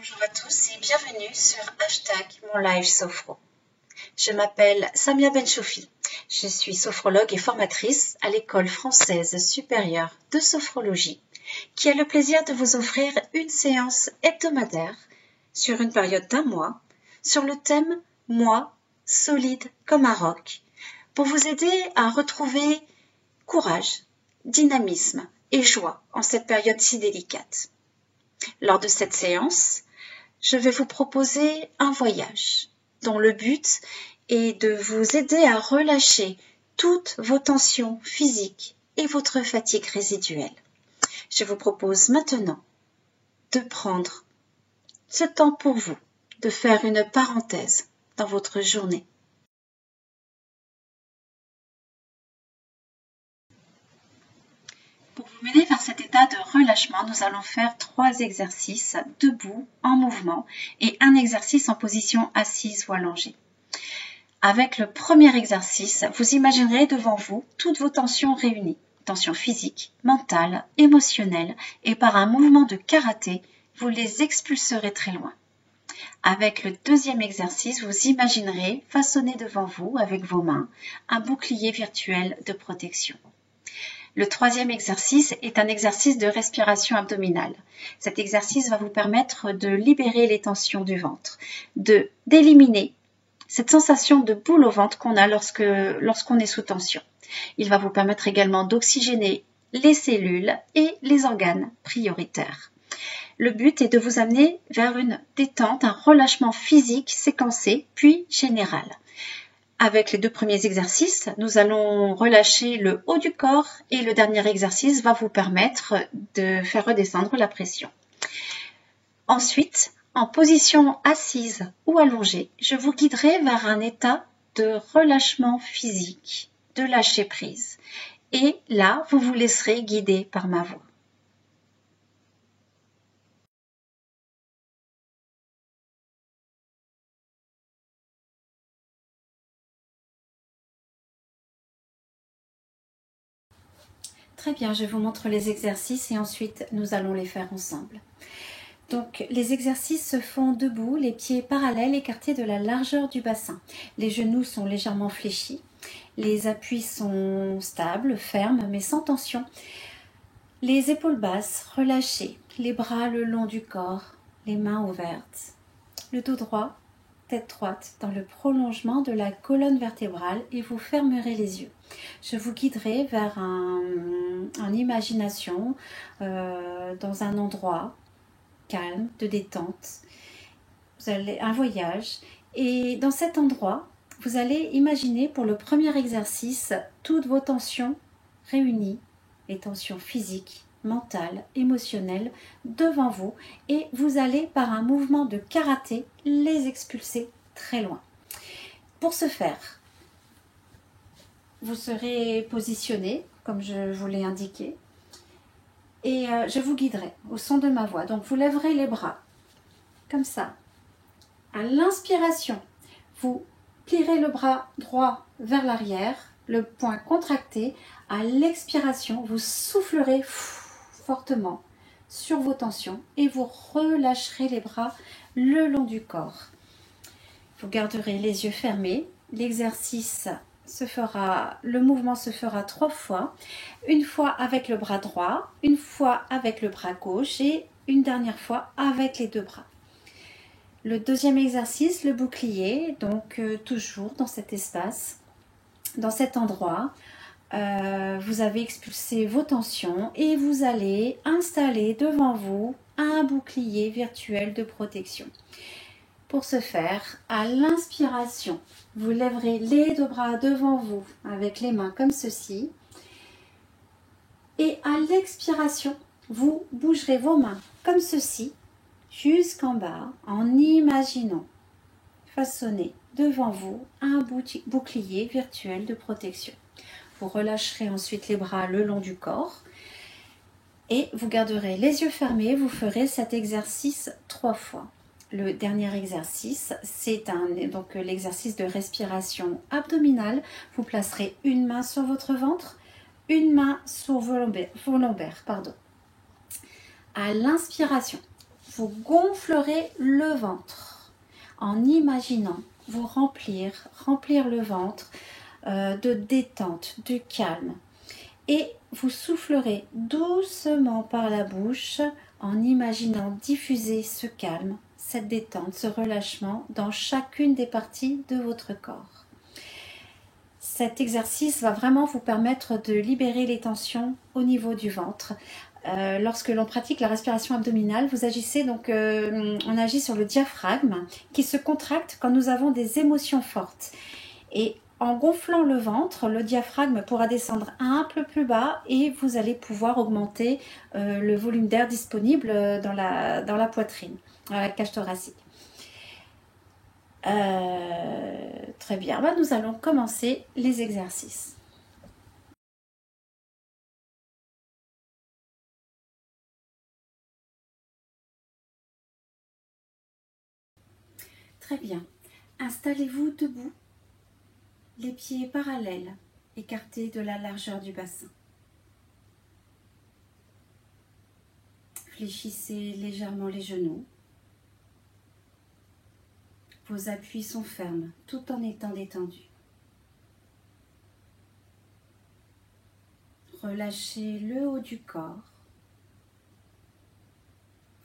Bonjour à tous et bienvenue sur #mon live sophro. Je m'appelle Samia Benchoufi. Je suis sophrologue et formatrice à l'école française supérieure de sophrologie qui a le plaisir de vous offrir une séance hebdomadaire sur une période d'1 mois sur le thème « Moi, solide comme un roc » pour vous aider à retrouver courage, dynamisme et joie en cette période si délicate. Lors de cette séance, je vais vous proposer un voyage dont le but est de vous aider à relâcher toutes vos tensions physiques et votre fatigue résiduelle. Je vous propose maintenant de prendre ce temps pour vous, de faire une parenthèse dans votre journée. Pour vous mener vers cet état de relâchement, nous allons faire 3 exercices debout, en mouvement, et un exercice en position assise ou allongée. Avec le premier exercice, vous imaginerez devant vous toutes vos tensions réunies, tensions physiques, mentales, émotionnelles, et par un mouvement de karaté, vous les expulserez très loin. Avec le deuxième exercice, vous imaginerez façonner devant vous, avec vos mains, un bouclier virtuel de protection. Le troisième exercice est un exercice de respiration abdominale. Cet exercice va vous permettre de libérer les tensions du ventre, d'éliminer cette sensation de boule au ventre qu'on a lorsqu'on est sous tension. Il va vous permettre également d'oxygéner les cellules et les organes prioritaires. Le but est de vous amener vers une détente, un relâchement physique séquencé puis général. Avec les 2 premiers exercices, nous allons relâcher le haut du corps et le dernier exercice va vous permettre de faire redescendre la pression. Ensuite, en position assise ou allongée, je vous guiderai vers un état de relâchement physique, de lâcher prise. Et là, vous vous laisserez guider par ma voix. Très bien, je vous montre les exercices et ensuite nous allons les faire ensemble. Donc les exercices se font debout, les pieds parallèles écartés de la largeur du bassin. Les genoux sont légèrement fléchis, les appuis sont stables, fermes mais sans tension. Les épaules basses, relâchées, les bras le long du corps, les mains ouvertes. Le dos droit, tête droite dans le prolongement de la colonne vertébrale et vous fermerez les yeux. Je vous guiderai vers en imagination dans un endroit calme, de détente. Vous allez un voyage et dans cet endroit, vous allez imaginer pour le premier exercice toutes vos tensions réunies, les tensions physiques, mentales, émotionnelles devant vous et vous allez par un mouvement de karaté les expulser très loin. Pour ce faire, vous serez positionné comme je vous l'ai indiqué et je vous guiderai au son de ma voix. Donc vous lèverez les bras comme ça. À l'inspiration, vous plierez le bras droit vers l'arrière, le poing contracté. À l'expiration, vous soufflerez fortement sur vos tensions et vous relâcherez les bras le long du corps. Vous garderez les yeux fermés. L'exercice le mouvement se fera 3 fois. Une fois avec le bras droit, une fois avec le bras gauche et une dernière fois avec les 2 bras. Le deuxième exercice, le bouclier, donc toujours dans cet espace, dans cet endroit. Vous avez expulsé vos tensions et vous allez installer devant vous un bouclier virtuel de protection. Pour ce faire, à l'inspiration, vous lèverez les 2 bras devant vous avec les mains comme ceci. Et à l'expiration, vous bougerez vos mains comme ceci jusqu'en bas en imaginant façonner devant vous un bouclier virtuel de protection. Vous relâcherez ensuite les bras le long du corps et vous garderez les yeux fermés. Vous ferez cet exercice 3 fois. Le dernier exercice, c'est donc l'exercice de respiration abdominale. Vous placerez une main sur votre ventre, une main sur vos lombaires. À l'inspiration, vous gonflerez le ventre en imaginant vous remplir le ventre de détente, de calme. Et vous soufflerez doucement par la bouche en imaginant diffuser ce calme, cette détente, ce relâchement dans chacune des parties de votre corps. Cet exercice va vraiment vous permettre de libérer les tensions au niveau du ventre. Lorsque l'on pratique la respiration abdominale, vous agissez donc, on agit sur le diaphragme qui se contracte quand nous avons des émotions fortes. Et en gonflant le ventre, le diaphragme pourra descendre un peu plus bas et vous allez pouvoir augmenter le volume d'air disponible dans la poitrine, dans la cage thoracique. Très bien, nous allons commencer les exercices. Très bien, installez-vous debout, les pieds parallèles, écartés de la largeur du bassin. Fléchissez légèrement les genoux. Vos appuis sont fermes tout en étant détendus. Relâchez le haut du corps.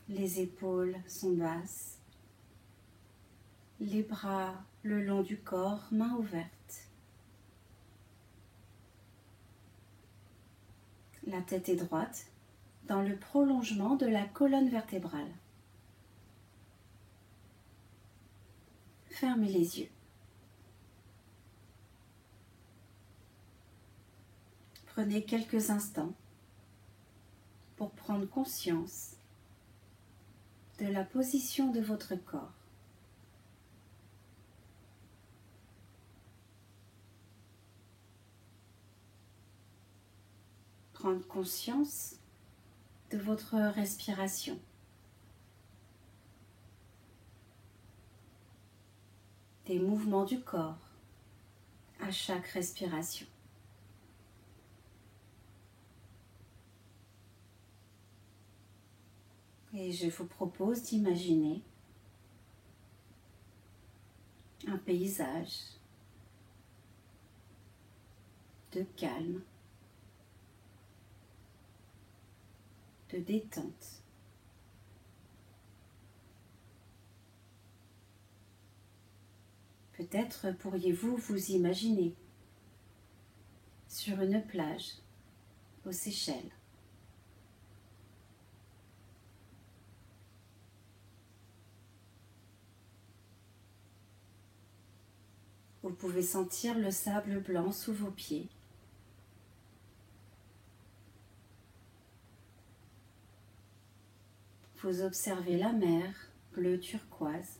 Les épaules sont basses. Les bras le long du corps, mains ouvertes. La tête est droite dans le prolongement de la colonne vertébrale. Fermez les yeux. Prenez quelques instants pour prendre conscience de la position de votre corps. Prendre conscience de votre respiration. Des mouvements du corps à chaque respiration. Et je vous propose d'imaginer un paysage de calme, de détente. Peut-être pourriez-vous vous imaginer sur une plage aux Seychelles. Vous pouvez sentir le sable blanc sous vos pieds. Vous observez la mer bleu turquoise,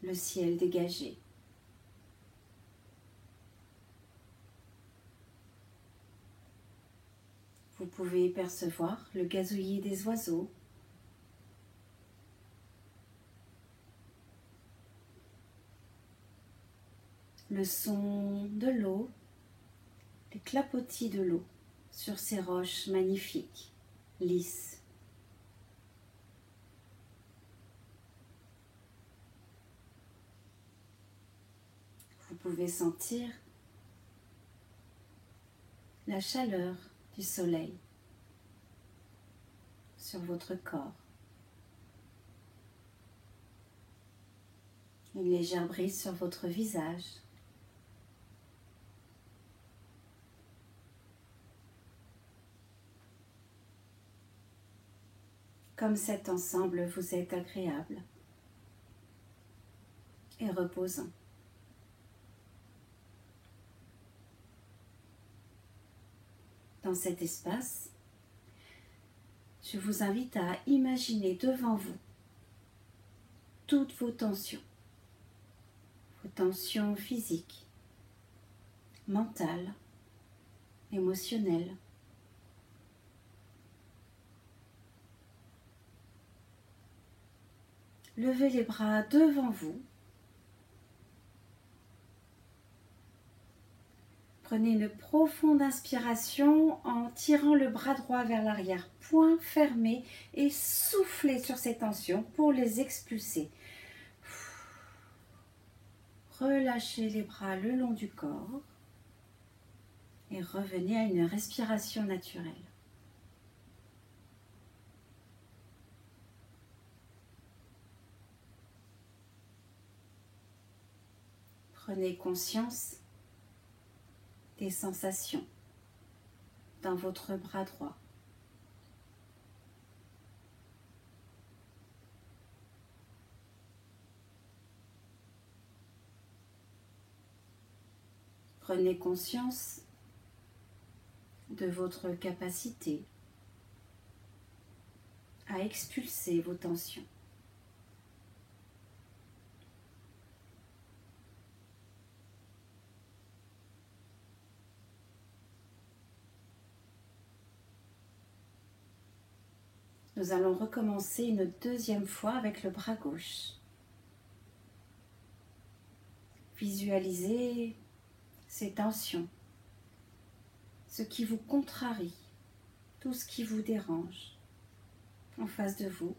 le ciel dégagé. Vous pouvez percevoir le gazouillis des oiseaux, le son de l'eau, les clapotis de l'eau sur ces roches magnifiques, lisses. Vous pouvez sentir la chaleur du soleil sur votre corps. Une légère brise sur votre visage. Comme cet ensemble vous est agréable et reposant. Dans cet espace, je vous invite à imaginer devant vous toutes vos tensions physiques, mentales, émotionnelles. Levez les bras devant vous. Prenez une profonde inspiration en tirant le bras droit vers l'arrière, poing fermé, et soufflez sur ces tensions pour les expulser. Relâchez les bras le long du corps et revenez à une respiration naturelle. Prenez conscience des sensations dans votre bras droit. Prenez conscience de votre capacité à expulser vos tensions. Nous allons recommencer une deuxième fois avec le bras gauche. Visualisez ces tensions, ce qui vous contrarie, tout ce qui vous dérange en face de vous.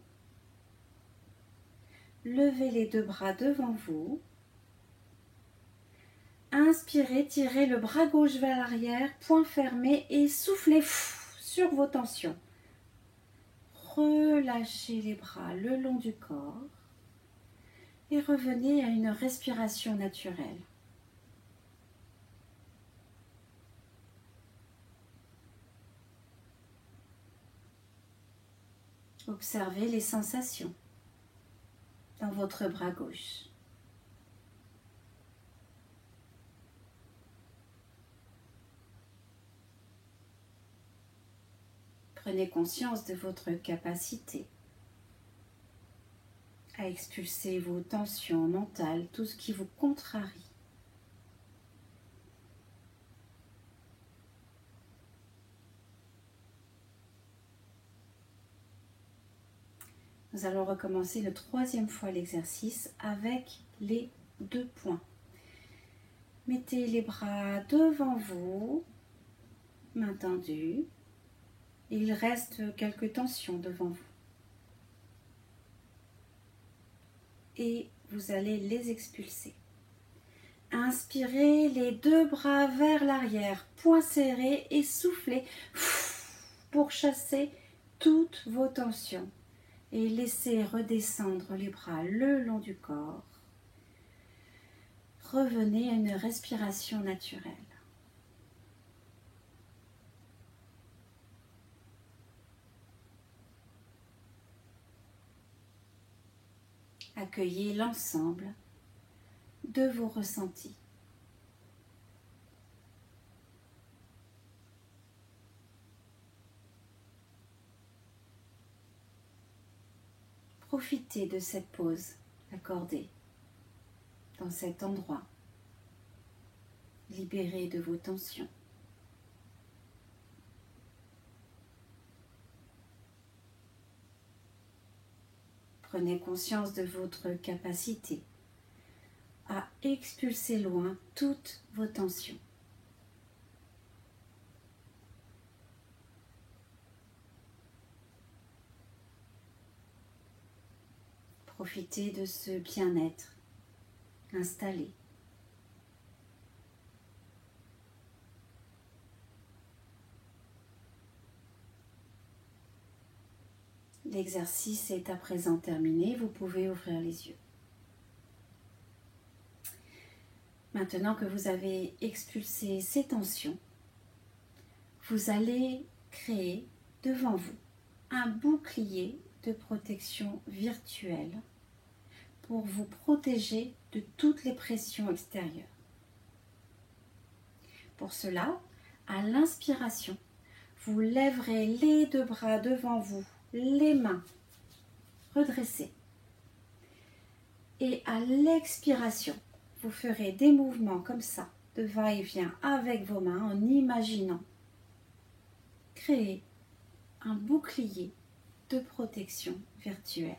Levez les deux bras devant vous. Inspirez, tirez le bras gauche vers l'arrière, poing fermé et soufflez sur vos tensions. Relâchez les bras le long du corps et revenez à une respiration naturelle. Observez les sensations dans votre bras gauche. Prenez conscience de votre capacité à expulser vos tensions mentales, tout ce qui vous contrarie. Nous allons recommencer une troisième fois l'exercice avec les deux poings. Mettez les bras devant vous, mains tendues. Il reste quelques tensions devant vous. Et vous allez les expulser. Inspirez les deux bras vers l'arrière, poings serrés et soufflez pour chasser toutes vos tensions. Et laissez redescendre les bras le long du corps. Revenez à une respiration naturelle. Accueillez l'ensemble de vos ressentis. Profitez de cette pause accordée dans cet endroit. Libérez de vos tensions. Prenez conscience de votre capacité à expulser loin toutes vos tensions. Profitez de ce bien-être installé. L'exercice est à présent terminé, vous pouvez ouvrir les yeux. Maintenant que vous avez expulsé ces tensions, vous allez créer devant vous un bouclier de protection virtuelle pour vous protéger de toutes les pressions extérieures. Pour cela, à l'inspiration, vous lèverez les deux bras devant vous, les mains redressées. Et à l'expiration, vous ferez des mouvements comme ça, de va-et-vient avec vos mains en imaginant créer un bouclier de protection virtuelle.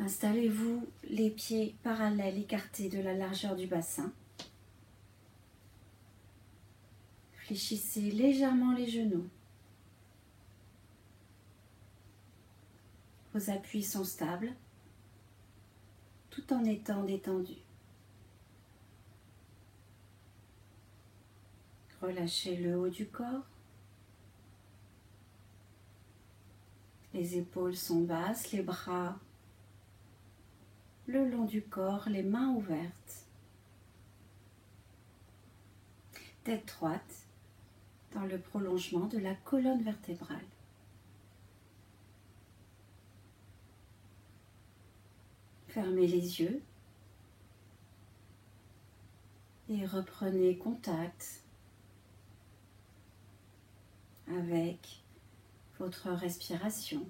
Installez-vous les pieds parallèles écartés de la largeur du bassin. Fléchissez légèrement les genoux. Vos appuis sont stables tout en étant détendus. Relâchez le haut du corps. Les épaules sont basses, les bras le long du corps, les mains ouvertes. Tête droite dans le prolongement de la colonne vertébrale. Fermez les yeux et reprenez contact avec votre respiration.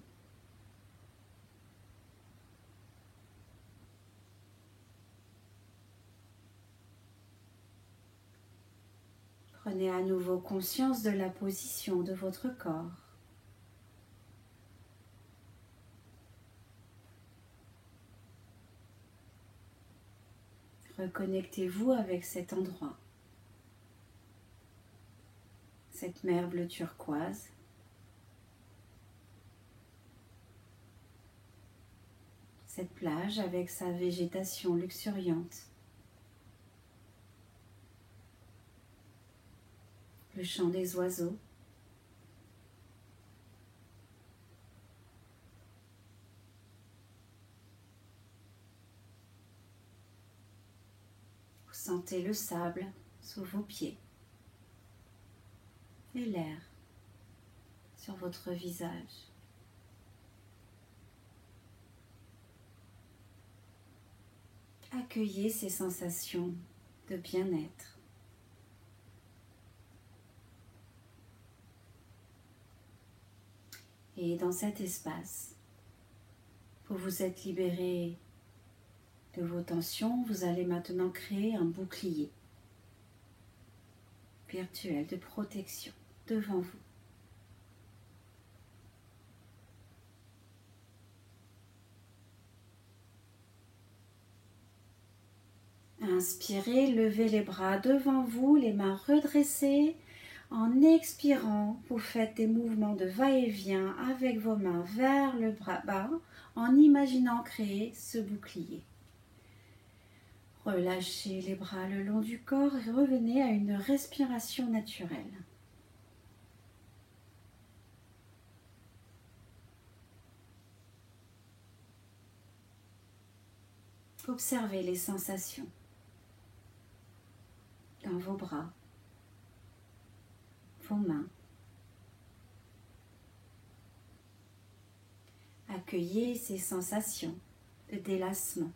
Prenez à nouveau conscience de la position de votre corps. Reconnectez-vous avec cet endroit, cette mer bleue turquoise, cette plage avec sa végétation luxuriante, le chant des oiseaux, vous sentez le sable sous vos pieds et l'air sur votre visage. Accueillez ces sensations de bien-être. Et dans cet espace, vous vous êtes libéré de vos tensions. Vous allez maintenant créer un bouclier virtuel de protection devant vous. Inspirez, levez les bras devant vous, les mains redressées. En expirant, vous faites des mouvements de va-et-vient avec vos mains vers le bas en imaginant créer ce bouclier. Relâchez les bras le long du corps et revenez à une respiration naturelle. Observez les sensations dans vos bras, vos mains. Accueillez ces sensations de délassement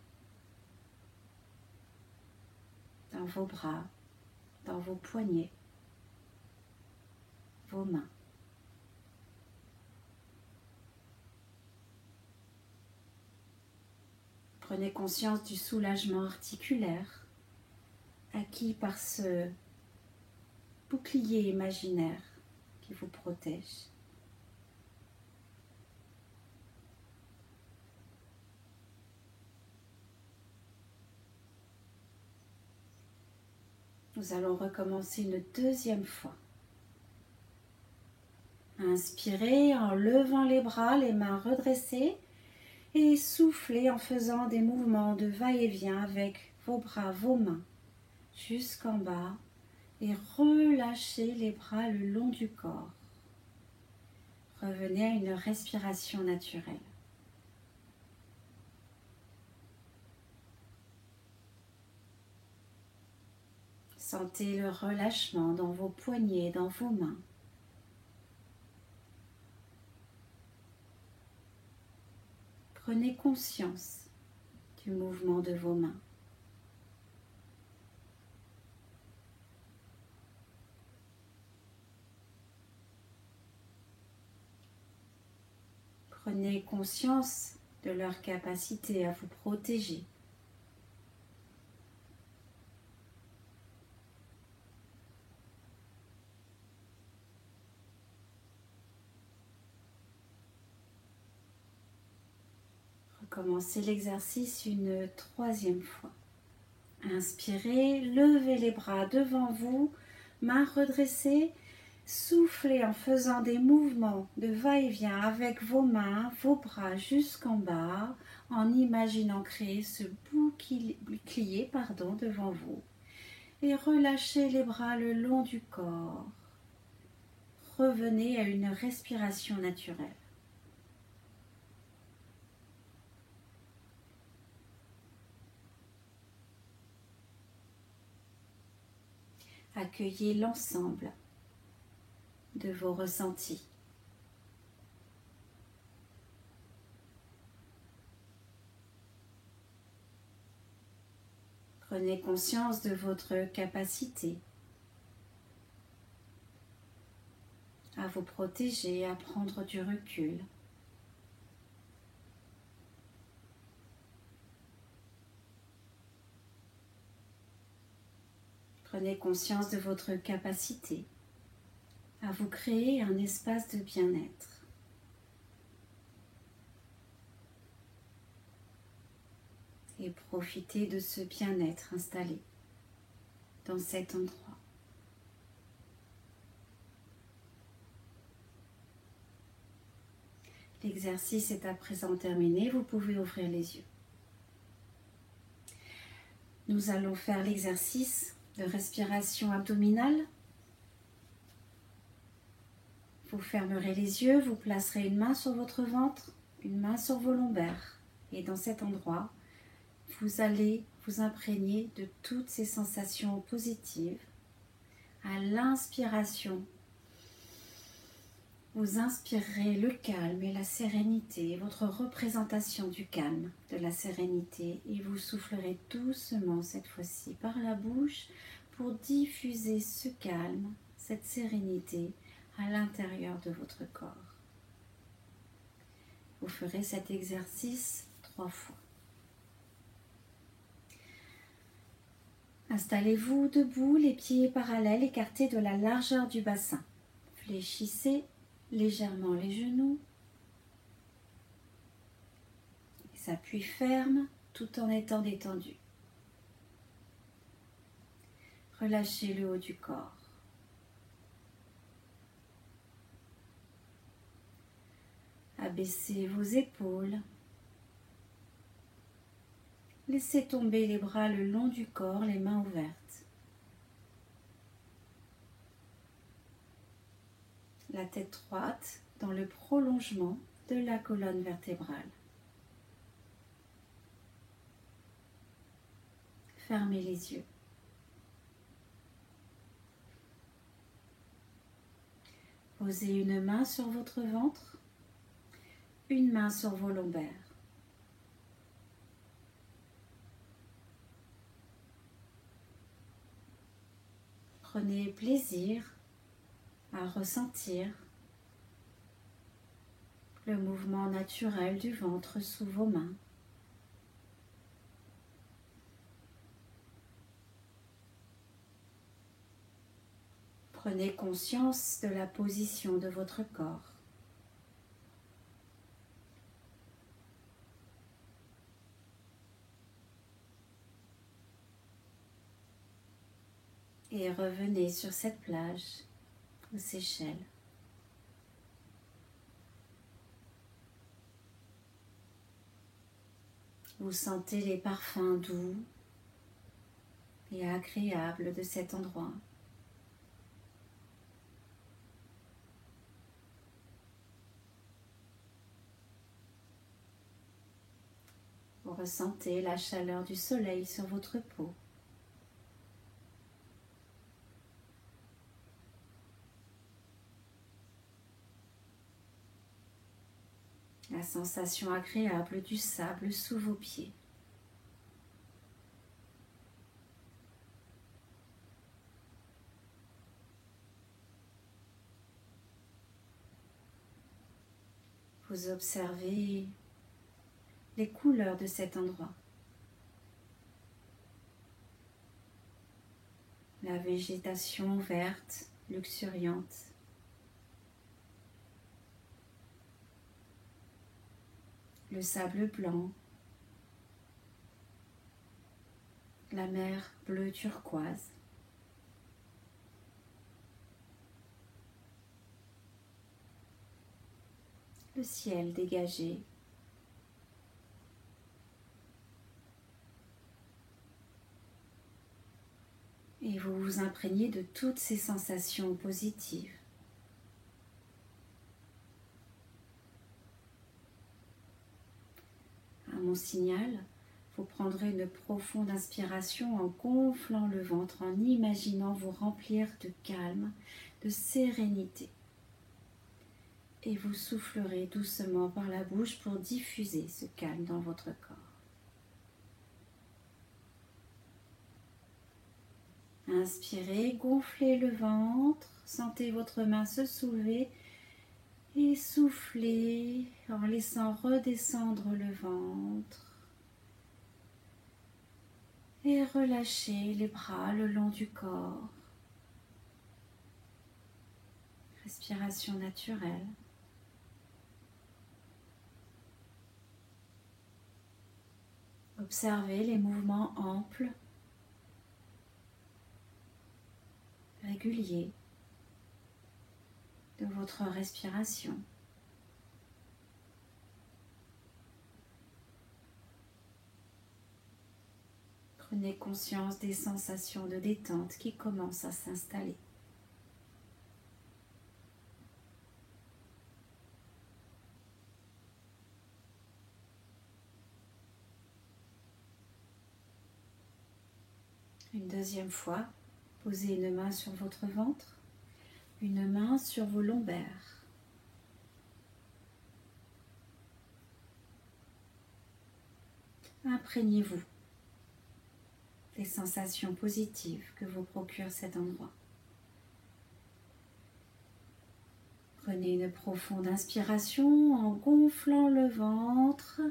dans vos bras, dans vos poignets, vos mains. Prenez conscience du soulagement articulaire acquis par ce bouclier imaginaire qui vous protège. Nous allons recommencer une deuxième fois. Inspirez en levant les bras, les mains redressées et soufflez en faisant des mouvements de va-et-vient avec vos bras, vos mains jusqu'en bas et relâchez les bras le long du corps. Revenez à une respiration naturelle. Sentez le relâchement dans vos poignets, dans vos mains. Prenez conscience du mouvement de vos mains. Prenez conscience de leur capacité à vous protéger. recommencer l'exercice une troisième fois. Inspirez, levez les bras devant vous, mains redressées, soufflez en faisant des mouvements de va-et-vient avec vos mains, vos bras jusqu'en bas, en imaginant créer ce bouclier devant vous. Et relâchez les bras le long du corps. Revenez à une respiration naturelle. Accueillez l'ensemble de vos ressentis. Prenez conscience de votre capacité à vous protéger, à prendre du recul. Prenez conscience de votre capacité à vous créer un espace de bien-être. Et profitez de ce bien-être installé dans cet endroit. L'exercice est à présent terminé, vous pouvez ouvrir les yeux. Nous allons faire l'exercice de respiration abdominale. Vous fermerez les yeux, vous placerez une main sur votre ventre, une main sur vos lombaires. Et dans cet endroit, vous allez vous imprégner de toutes ces sensations positives. À l'inspiration, vous inspirerez le calme et la sérénité, votre représentation du calme, de la sérénité, et vous soufflerez doucement cette fois-ci par la bouche pour diffuser ce calme, cette sérénité à l'intérieur de votre corps. Vous ferez cet exercice 3 fois. Installez-vous debout, les pieds parallèles, écartés de la largeur du bassin. Fléchissez légèrement les genoux. Les appuis fermes tout en étant détendus. Relâchez le haut du corps. Abaissez vos épaules. Laissez tomber les bras le long du corps, les mains ouvertes. La tête droite dans le prolongement de la colonne vertébrale. Fermez les yeux. Posez une main sur votre ventre, une main sur vos lombaires. Prenez plaisir à ressentir le mouvement naturel du ventre sous vos mains. Prenez conscience de la position de votre corps. Et revenez sur cette plage aux Seychelles. Vous sentez les parfums doux et agréables de cet endroit. Vous ressentez la chaleur du soleil sur votre peau. La sensation agréable du sable sous vos pieds. Vous observez les couleurs de cet endroit. La végétation verte, luxuriante. Le sable blanc la mer bleue turquoise. Le ciel dégagé. Et vous vous imprégnez de toutes ces sensations positives. À mon signal, vous prendrez une profonde inspiration en gonflant le ventre, en imaginant vous remplir de calme, de sérénité. Et vous soufflerez doucement par la bouche pour diffuser ce calme dans votre corps. Inspirez, gonflez le ventre, sentez votre main se soulever et soufflez en laissant redescendre le ventre. Et relâchez les bras le long du corps. Respiration naturelle. Observez les mouvements amples, réguliers de votre respiration. Prenez conscience des sensations de détente qui commencent à s'installer. Une deuxième fois, posez une main sur votre ventre, une main sur vos lombaires. Imprégnez-vous des sensations positives que vous procure cet endroit. Prenez une profonde inspiration en gonflant le ventre.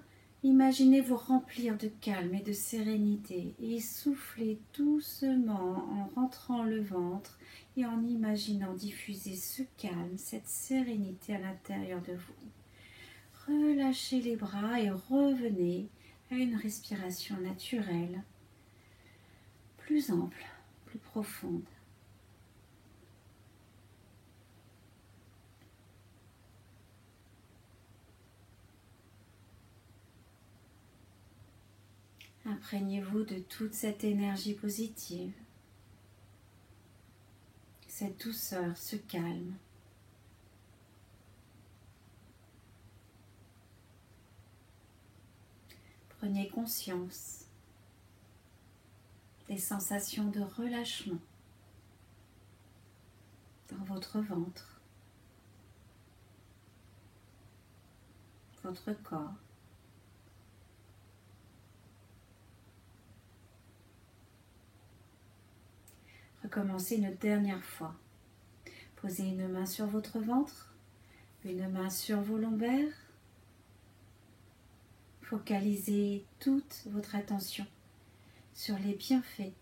Imaginez vous remplir de calme et de sérénité et soufflez doucement en rentrant le ventre et en imaginant diffuser ce calme, cette sérénité à l'intérieur de vous. Relâchez les bras et revenez à une respiration naturelle, plus ample, plus profonde. Imprégnez-vous de toute cette énergie positive, cette douceur, ce calme. Prenez conscience des sensations de relâchement dans votre ventre, votre corps. Recommencez une dernière fois. Posez une main sur votre ventre, une main sur vos lombaires. Focalisez toute votre attention sur les bienfaits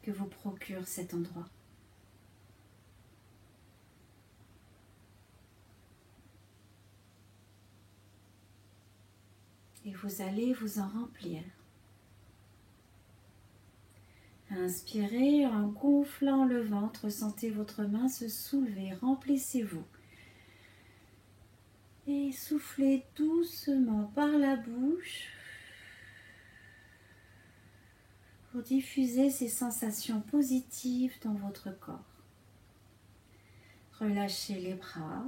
que vous procure cet endroit. Et vous allez vous en remplir. Inspirez en gonflant le ventre, sentez votre main se soulever, remplissez-vous. Et soufflez doucement par la bouche pour diffuser ces sensations positives dans votre corps. Relâchez les bras.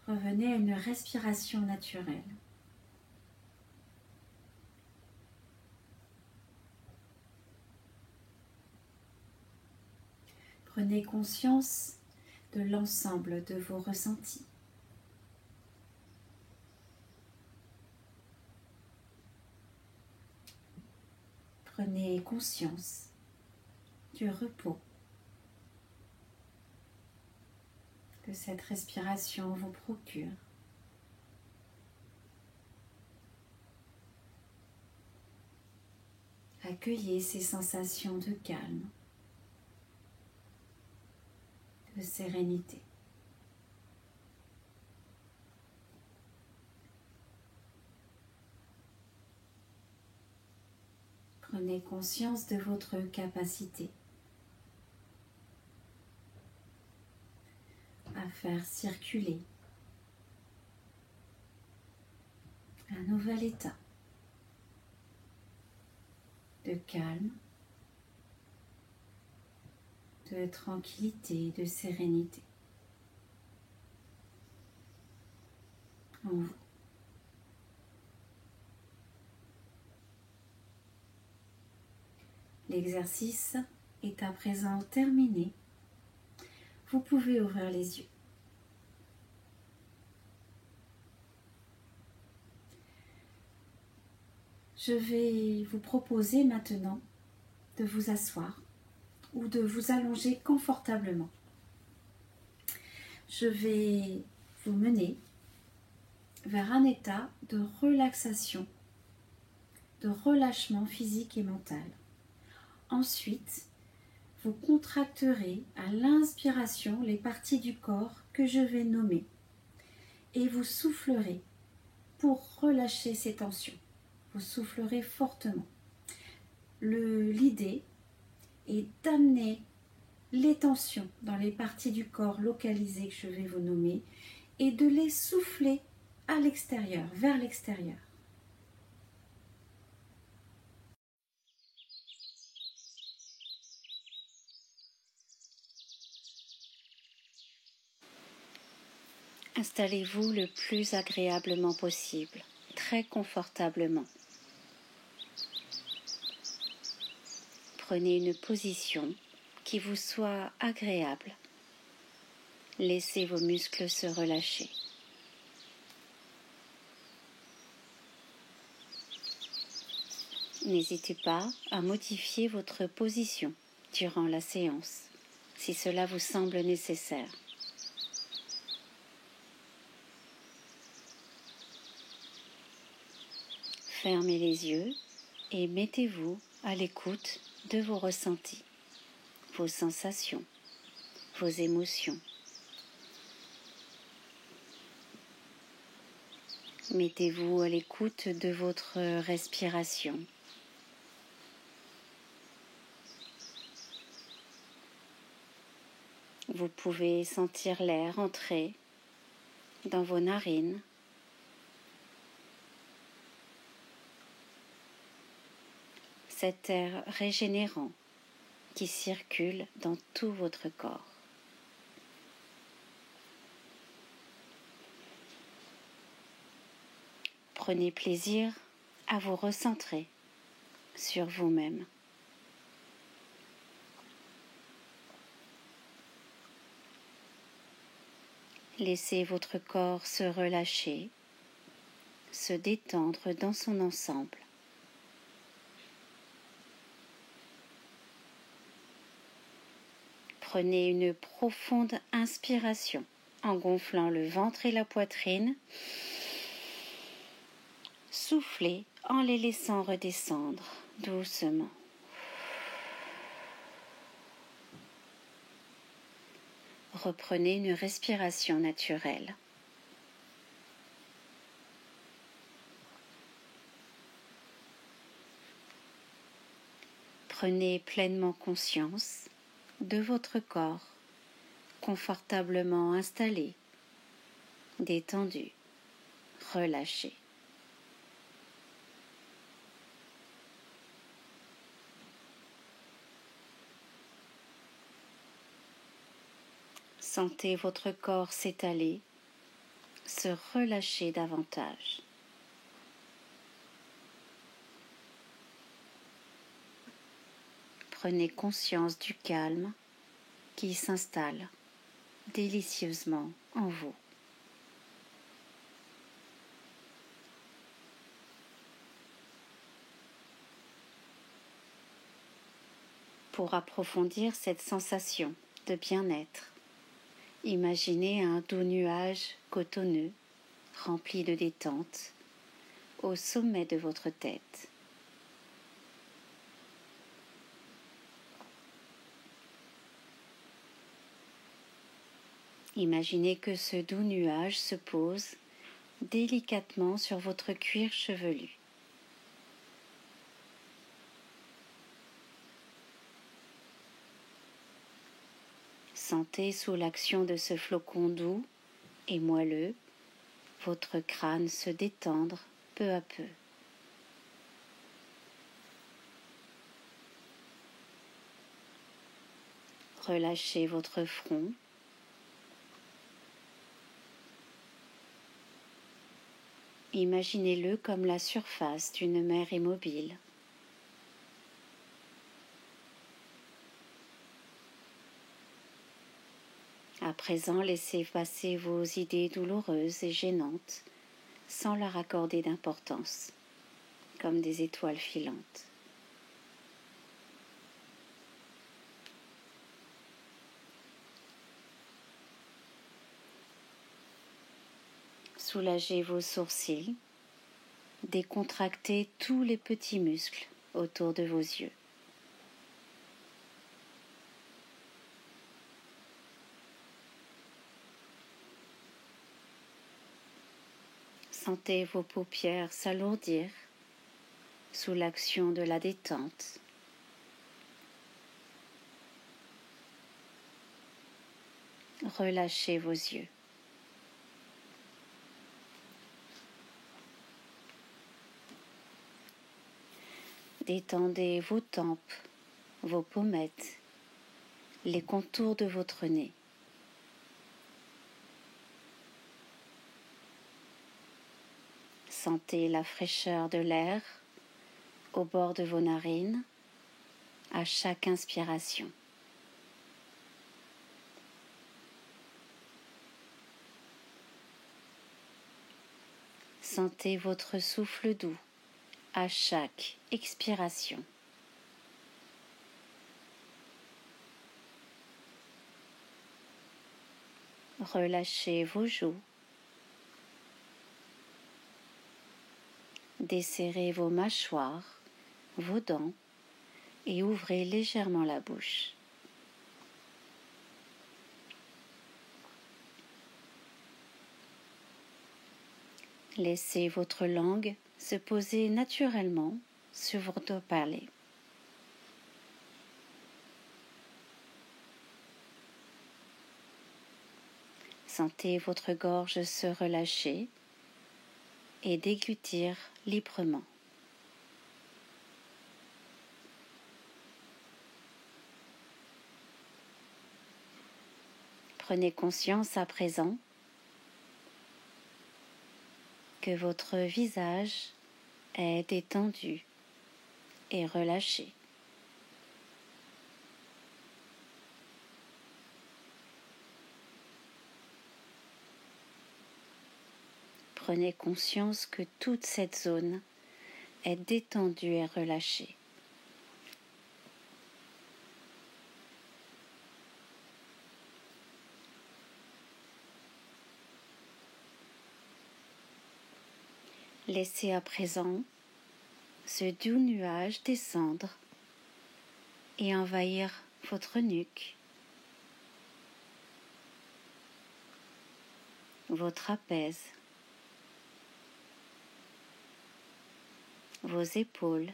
Revenez à une respiration naturelle. Prenez conscience de l'ensemble de vos ressentis. Prenez conscience du repos que cette respiration vous procure. Accueillez ces sensations de calme, de sérénité. Prenez conscience de votre capacité à faire circuler un nouvel état de calme, de tranquillité, de sérénité en vous. L'exercice est à présent terminé. Vous pouvez ouvrir les yeux. Je vais vous proposer maintenant de vous asseoir ou de vous allonger confortablement. Je vais vous mener vers un état de relaxation, de relâchement physique et mental. Ensuite, vous contracterez à l'inspiration les parties du corps que je vais nommer et vous soufflerez pour relâcher ces tensions. Vous soufflerez fortement. L'idée est d'amener les tensions dans les parties du corps localisées que je vais vous nommer et de les souffler à l'extérieur, vers l'extérieur. Installez-vous le plus agréablement possible, très confortablement. Prenez une position qui vous soit agréable. Laissez vos muscles se relâcher. N'hésitez pas à modifier votre position durant la séance, si cela vous semble nécessaire. Fermez les yeux et mettez-vous à l'écoute de vos ressentis, vos sensations, vos émotions. Mettez-vous à l'écoute de votre respiration. Vous pouvez sentir l'air entrer dans vos narines. Cet air régénérant qui circule dans tout votre corps. Prenez plaisir à vous recentrer sur vous-même. Laissez votre corps se relâcher, se détendre dans son ensemble. Prenez une profonde inspiration en gonflant le ventre et la poitrine. Soufflez en les laissant redescendre doucement. Reprenez une respiration naturelle. Prenez pleinement conscience de votre corps, confortablement installé, détendu, relâché. Sentez votre corps s'étaler, se relâcher davantage. Prenez conscience du calme qui s'installe délicieusement en vous. Pour approfondir cette sensation de bien-être, imaginez un doux nuage cotonneux, rempli de détente, au sommet de votre tête. Imaginez que ce doux nuage se pose délicatement sur votre cuir chevelu. Sentez sous l'action de ce flocon doux et moelleux votre crâne se détendre peu à peu. Relâchez votre front. Imaginez-le comme la surface d'une mer immobile. À présent, laissez passer vos idées douloureuses et gênantes sans leur accorder d'importance, comme des étoiles filantes. Soulagez vos sourcils, décontractez tous les petits muscles autour de vos yeux. Sentez vos paupières s'alourdir sous l'action de la détente. Relâchez vos yeux. Détendez vos tempes, vos pommettes, les contours de votre nez. Sentez la fraîcheur de l'air au bord de vos narines à chaque inspiration. Sentez votre souffle doux à chaque expiration. Relâchez vos joues. Desserrez vos mâchoires, vos dents et ouvrez légèrement la bouche. Laissez votre langue se poser naturellement sur votre palais. Sentez votre gorge se relâcher et déglutir librement. Prenez conscience à présent que votre visage est détendu et relâché. Prenez conscience que toute cette zone est détendue et relâchée. Laissez à présent ce doux nuage descendre et envahir votre nuque, vos trapèzes, vos épaules,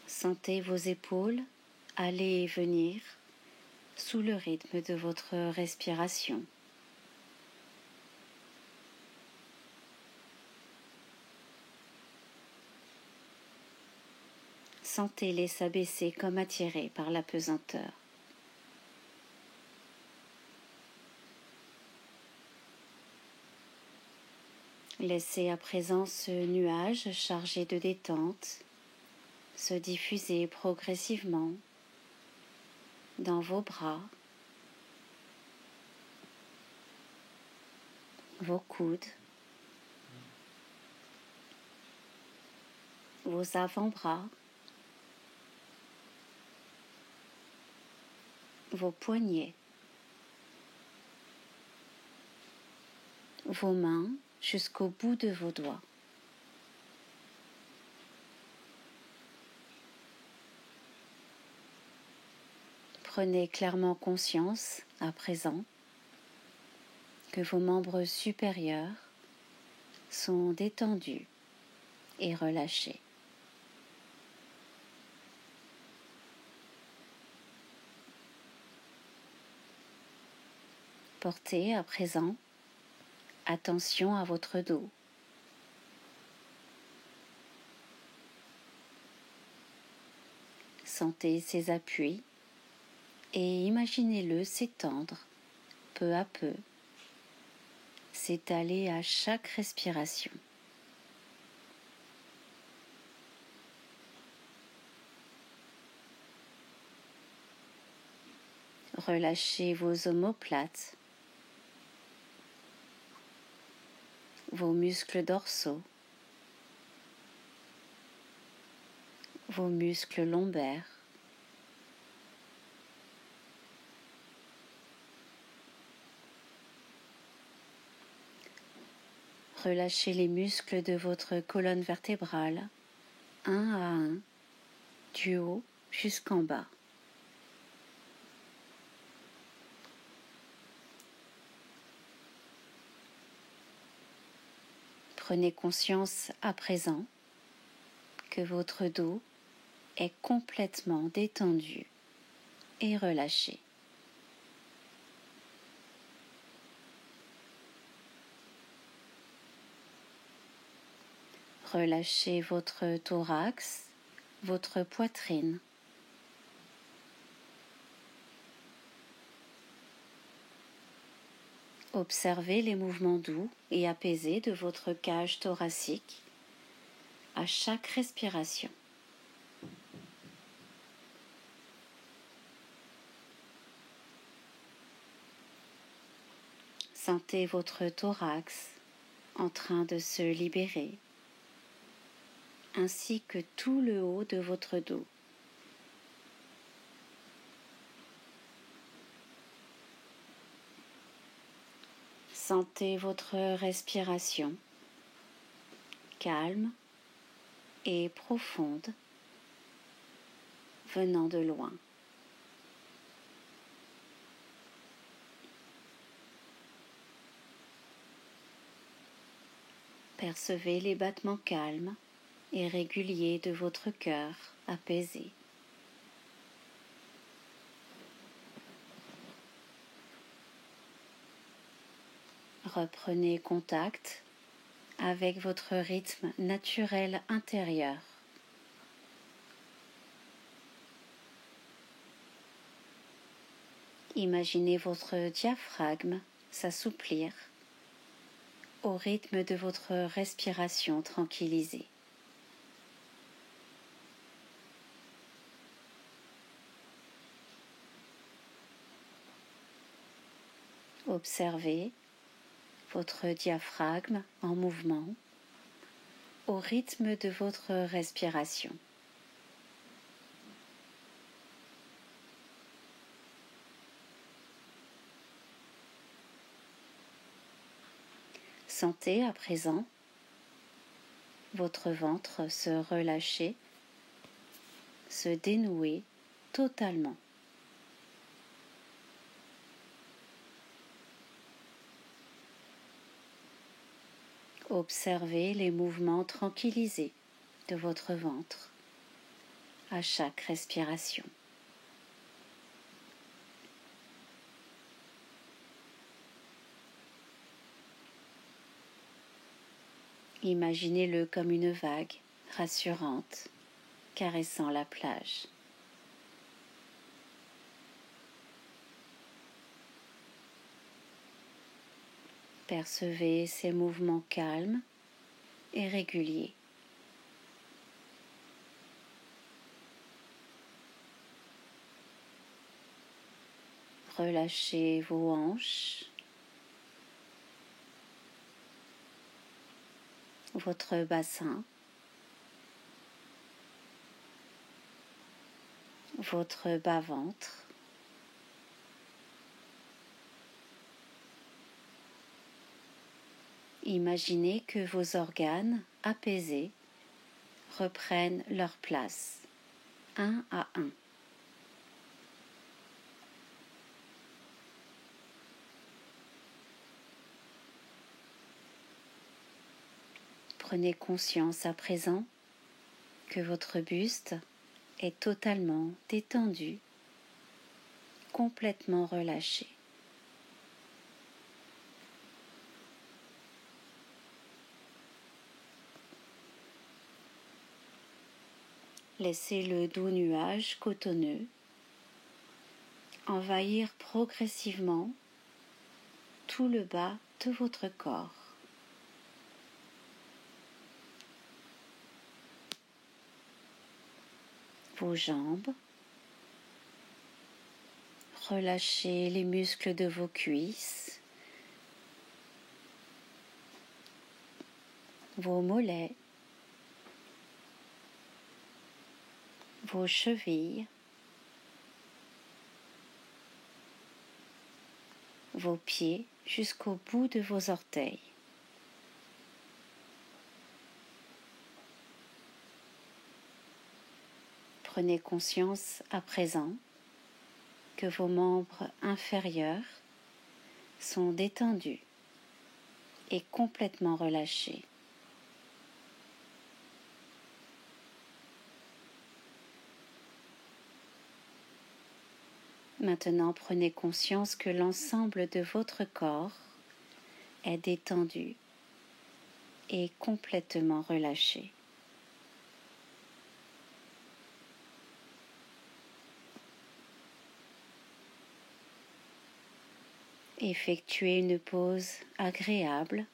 sentez vos épaules aller et venir sous le rythme de votre respiration. Sentez-les s'abaisser comme attirés par la pesanteur. Laissez à présent ce nuage chargé de détente se diffuser progressivement dans vos bras, vos coudes, vos avant-bras, vos poignets, vos mains jusqu'au bout de vos doigts. Prenez clairement conscience à présent que vos membres supérieurs sont détendus et relâchés. Portez à présent attention à votre dos. Sentez ses appuis et imaginez-le s'étendre peu à peu, s'étaler à chaque respiration. Relâchez vos omoplates, vos muscles dorsaux, vos muscles lombaires. Relâchez les muscles de votre colonne vertébrale, un à un, du haut jusqu'en bas. Prenez conscience à présent que votre dos est complètement détendu et relâché. Relâchez votre thorax, votre poitrine. Observez les mouvements doux et apaisés de votre cage thoracique à chaque respiration. Sentez votre thorax en train de se libérer, ainsi que tout le haut de votre dos. Sentez votre respiration calme et profonde venant de loin. Percevez les battements calmes et réguliers de votre cœur apaisé. Reprenez contact avec votre rythme naturel intérieur. Imaginez votre diaphragme s'assouplir au rythme de votre respiration tranquillisée. Observez votre diaphragme en mouvement au rythme de votre respiration. Sentez à présent votre ventre se relâcher, se dénouer totalement. Observez les mouvements tranquillisés de votre ventre à chaque respiration. Imaginez-le comme une vague rassurante caressant la plage. Percevez ces mouvements calmes et réguliers. Relâchez vos hanches, votre bassin, votre bas-ventre. Imaginez que vos organes apaisés reprennent leur place, un à un. Prenez conscience à présent que votre buste est totalement détendu, complètement relâché. Laissez le doux nuage cotonneux envahir progressivement tout le bas de votre corps. Vos jambes. Relâchez les muscles de vos cuisses, vos mollets, vos chevilles, vos pieds jusqu'au bout de vos orteils. Prenez conscience à présent que vos membres inférieurs sont détendus et complètement relâchés. Maintenant, prenez conscience que l'ensemble de votre corps est détendu et complètement relâché. Effectuez une pause agréable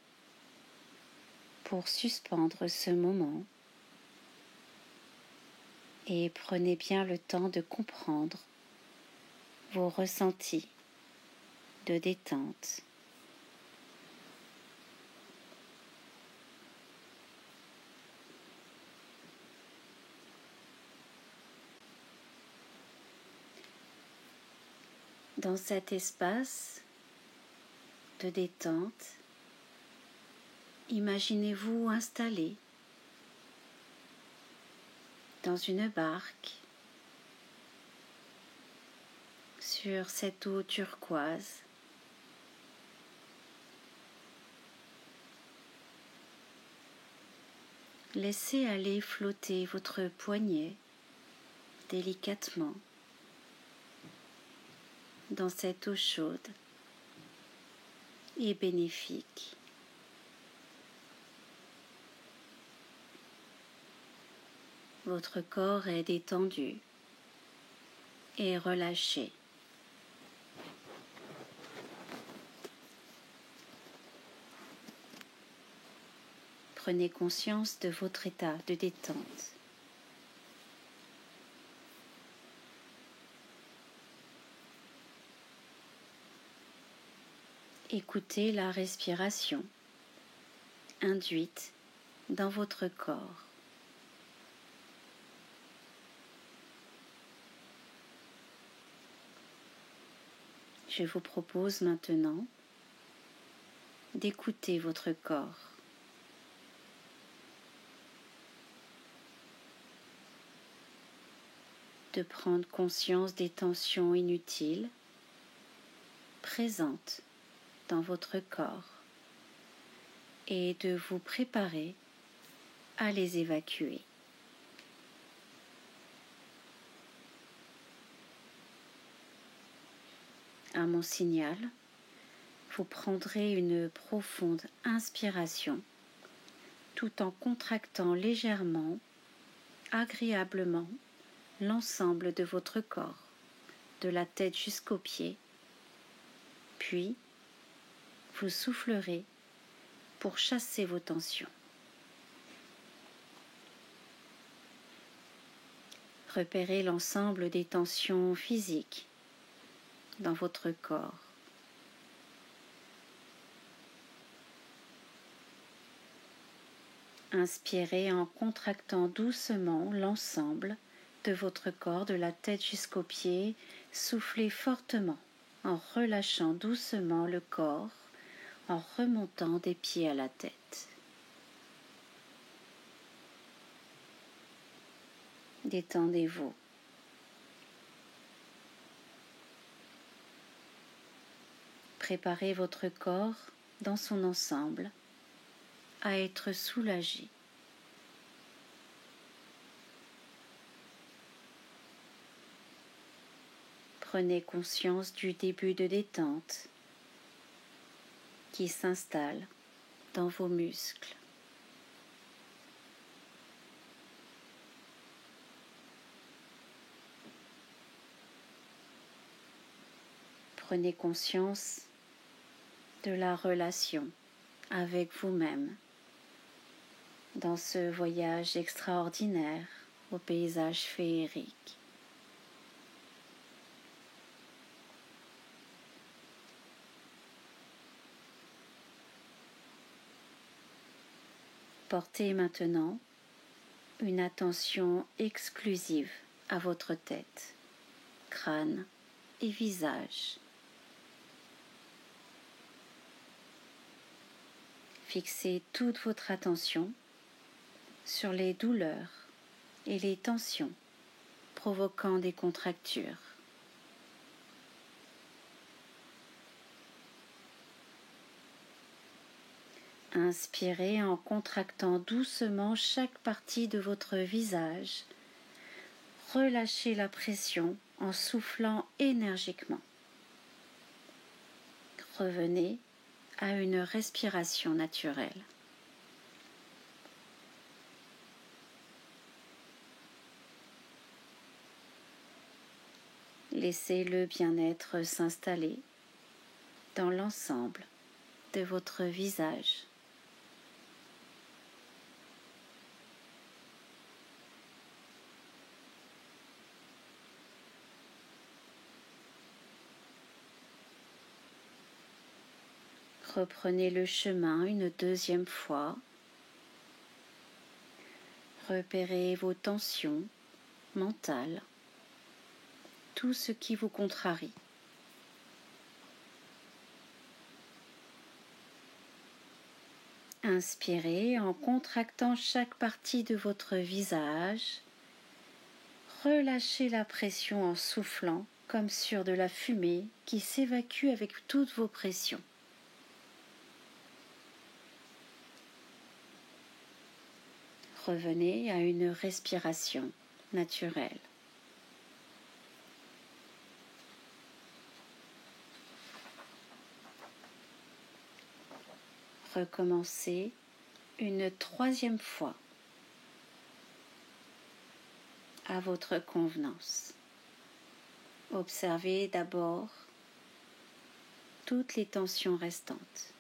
pour suspendre ce moment et prenez bien le temps de comprendre vos ressentis de détente. Dans cet espace de détente, imaginez-vous installé dans une barque sur cette eau turquoise. Laissez aller flotter votre poignet délicatement dans cette eau chaude et bénéfique. Votre corps est détendu et relâché. Prenez conscience de votre état de détente. Écoutez la respiration induite dans votre corps. Je vous propose maintenant d'écouter votre corps. De prendre conscience des tensions inutiles présentes dans votre corps et de vous préparer à les évacuer. À mon signal, vous prendrez une profonde inspiration tout en contractant légèrement, agréablement, l'ensemble de votre corps, de la tête jusqu'aux pieds, puis vous soufflerez pour chasser vos tensions. Repérez l'ensemble des tensions physiques dans votre corps. Inspirez en contractant doucement l'ensemble de votre corps, de la tête jusqu'aux pieds. Soufflez fortement en relâchant doucement le corps, en remontant des pieds à la tête. Détendez-vous. Préparez votre corps dans son ensemble à être soulagé. Prenez conscience du début de détente qui s'installe dans vos muscles. Prenez conscience de la relation avec vous-même dans ce voyage extraordinaire au paysage féerique. Portez maintenant une attention exclusive à votre tête, crâne et visage. Fixez toute votre attention sur les douleurs et les tensions provoquant des contractures. Inspirez en contractant doucement chaque partie de votre visage. Relâchez la pression en soufflant énergiquement. Revenez à une respiration naturelle. Laissez le bien-être s'installer dans l'ensemble de votre visage. Reprenez le chemin une deuxième fois. Repérez vos tensions mentales, tout ce qui vous contrarie. Inspirez en contractant chaque partie de votre visage. Relâchez la pression en soufflant comme sur de la fumée qui s'évacue avec toutes vos pressions. Revenez à une respiration naturelle. Recommencez une troisième fois à votre convenance. Observez d'abord toutes les tensions restantes.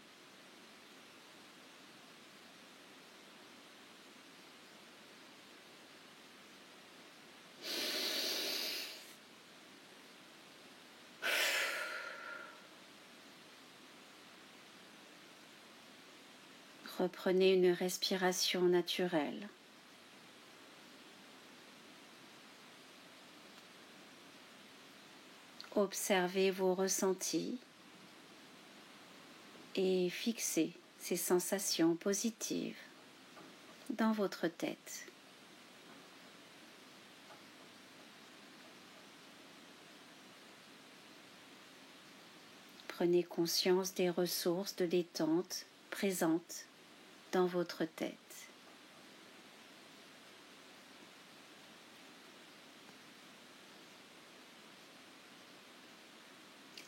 Reprenez une respiration naturelle. Observez vos ressentis et fixez ces sensations positives dans votre tête. Prenez conscience des ressources de détente présentes dans votre tête.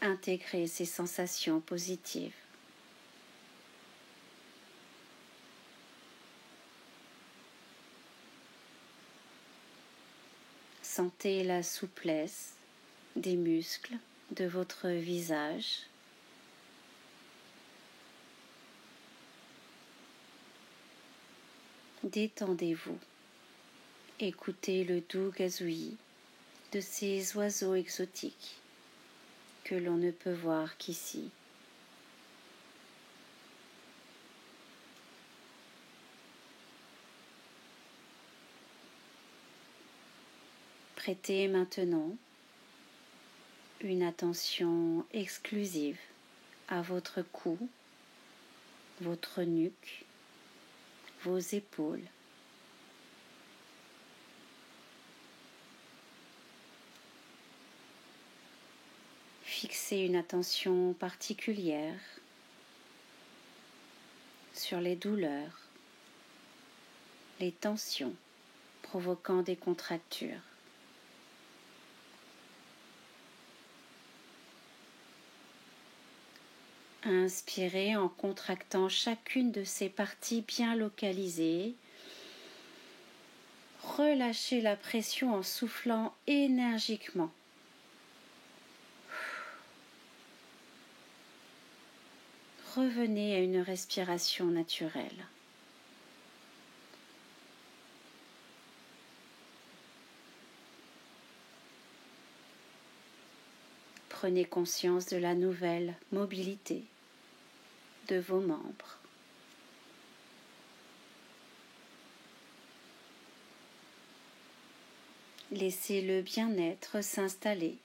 Intégrez ces sensations positives. Sentez la souplesse des muscles de votre visage. Détendez-vous. Écoutez le doux gazouillis de ces oiseaux exotiques que l'on ne peut voir qu'ici. Prêtez maintenant une attention exclusive à votre cou, votre nuque, vos épaules. Fixez une attention particulière sur les douleurs, les tensions provoquant des contractures. Inspirez en contractant chacune de ces parties bien localisées. Relâchez la pression en soufflant énergiquement. revenez à une respiration naturelle. Prenez conscience de la nouvelle mobilité de vos membres. Laissez le bien-être s'installer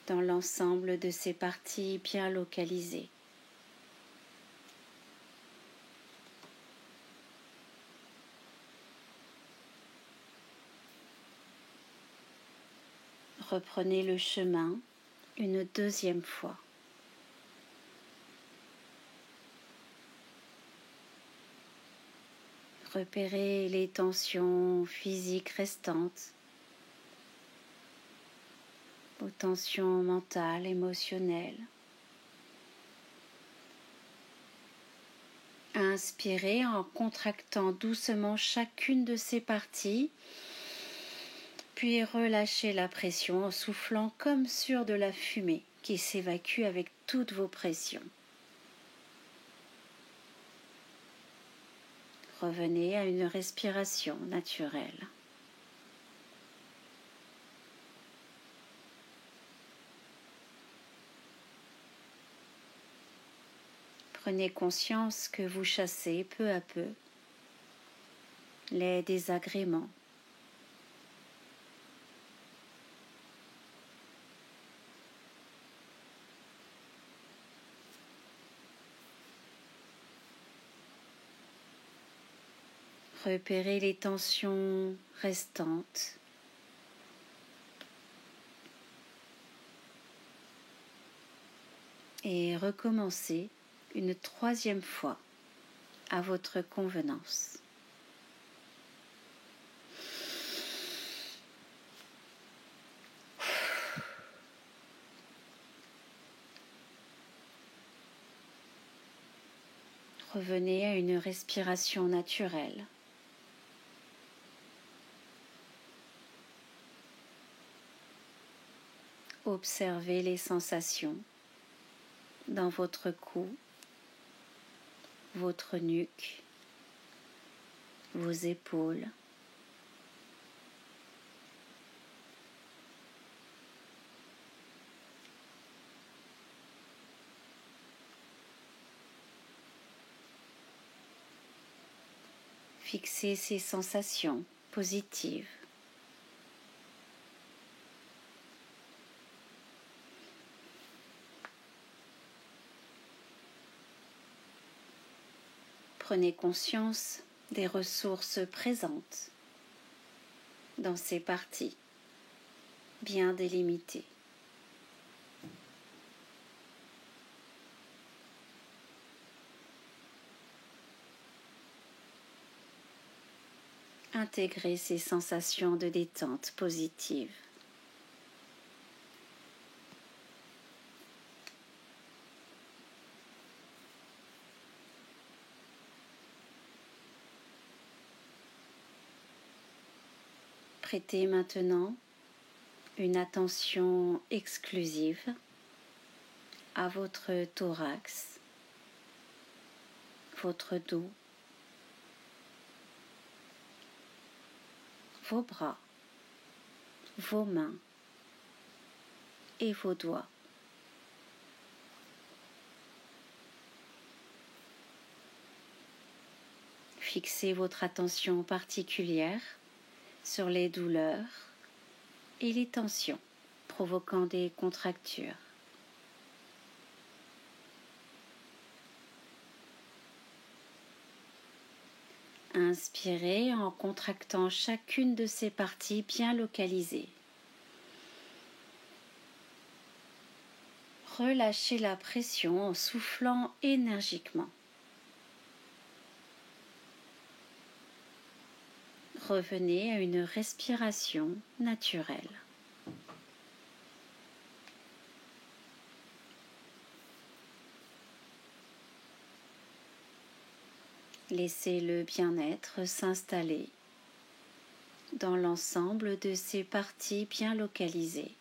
dans l'ensemble de ces parties bien localisées. Reprenez le chemin une deuxième fois. Repérez les tensions physiques restantes, aux tensions mentales, émotionnelles. Inspirez en contractant doucement chacune de ces parties, puis relâchez la pression en soufflant comme sur de la fumée qui s'évacue avec toutes vos pressions. Revenez à une respiration naturelle. Prenez conscience que vous chassez peu à peu les désagréments. Repérez les tensions restantes. Et recommencez une troisième fois à votre convenance. Revenez à une respiration naturelle. Observez les sensations dans votre cou, votre nuque, vos épaules. Fixez ces sensations positives. Prenez conscience des ressources présentes dans ces parties bien délimitées. Intégrez ces sensations de détente positive. Prêtez maintenant une attention exclusive à votre thorax, votre dos, vos bras, vos mains et vos doigts. Fixez votre attention particulière sur les douleurs et les tensions provoquant des contractures. Inspirez en contractant chacune de ces parties bien localisées. Relâchez la pression en soufflant énergiquement. Revenez à une respiration naturelle. Laissez le bien-être s'installer dans l'ensemble de ces parties bien localisées.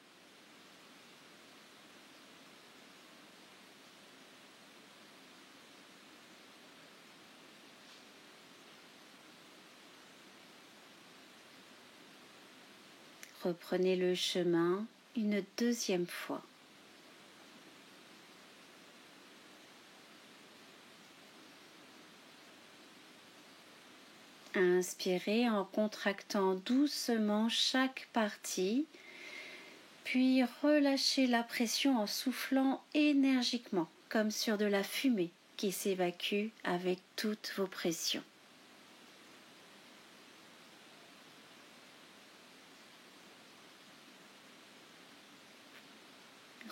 Reprenez le chemin une deuxième fois. Inspirez en contractant doucement chaque partie, puis relâchez la pression en soufflant énergiquement, comme sur de la fumée qui s'évacue avec toutes vos pressions.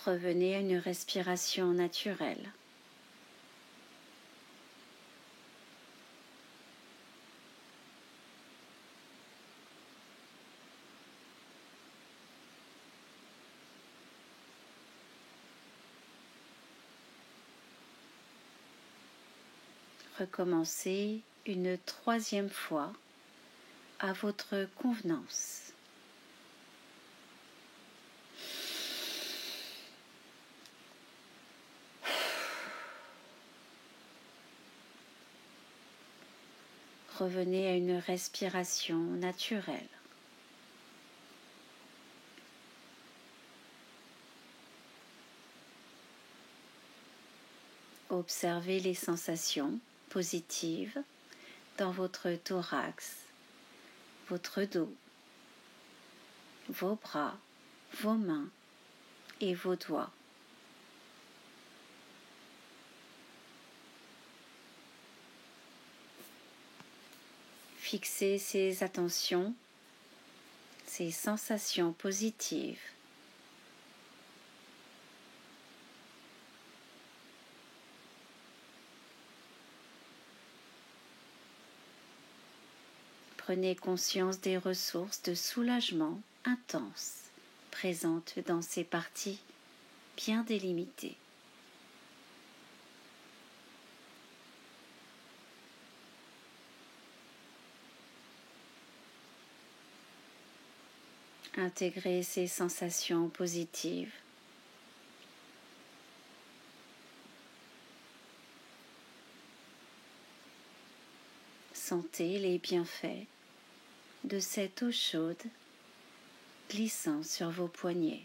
Revenez à une respiration naturelle. Recommencez une troisième fois à votre convenance. Revenez à une respiration naturelle. Observez les sensations positives dans votre thorax, votre dos, vos bras, vos mains et vos doigts. Fixez ces attentions, ces sensations positives Prenez conscience des ressources de soulagement intenses présentes dans ces parties bien délimitées. Intégrez ces sensations positives. Sentez les bienfaits de cette eau chaude glissant sur vos poignets.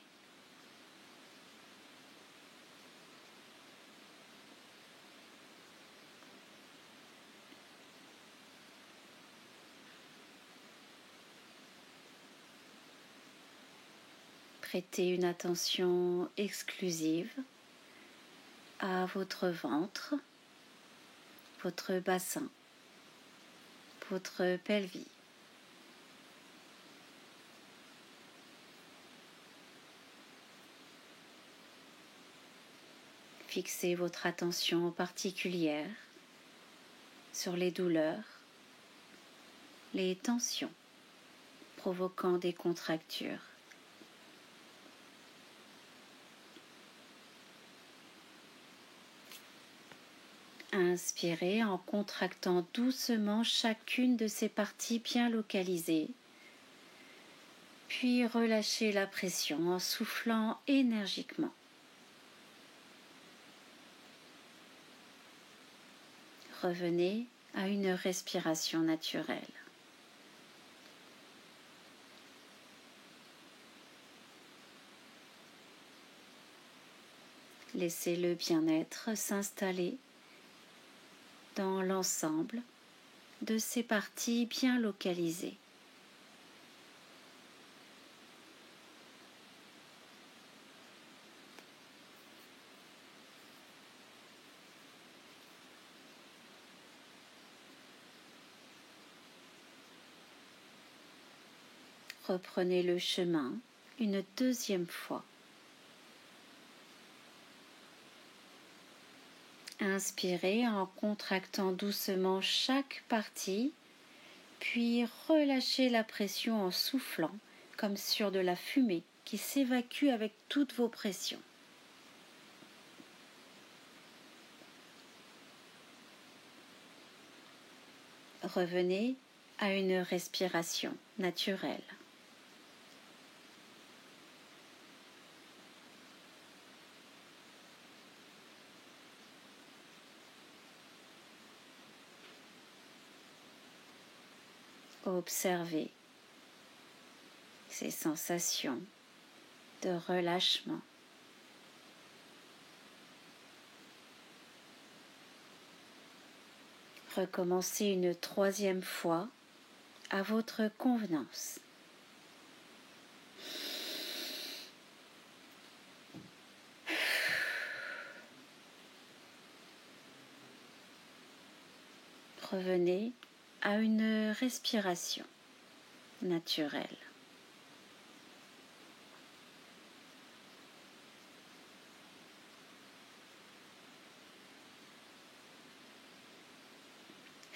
Prêtez une attention exclusive à votre ventre, votre bassin, votre pelvis. Fixez votre attention particulière sur les douleurs, les tensions provoquant des contractures. Inspirez en contractant doucement chacune de ces parties bien localisées, puis relâchez la pression en soufflant énergiquement. Revenez à une respiration naturelle. Laissez le bien-être s'installer dans l'ensemble de ces parties bien localisées. Reprenez le chemin une deuxième fois. Inspirez en contractant doucement chaque partie, puis relâchez la pression en soufflant comme sur de la fumée qui s'évacue avec toutes vos pressions. Revenez à une respiration naturelle. Observez ces sensations de relâchement. Recommencez une troisième fois à votre convenance. Revenez à une respiration naturelle.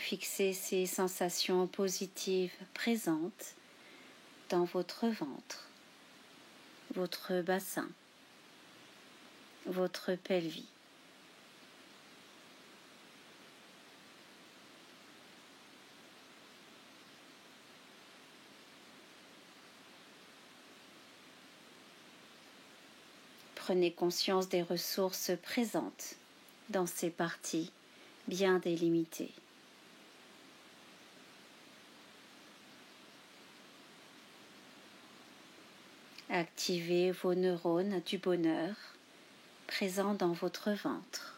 Fixez ces sensations positives présentes dans votre ventre, votre bassin, votre pelvis. Prenez conscience des ressources présentes dans ces parties bien délimitées. Activez vos neurones du bonheur présents dans votre ventre.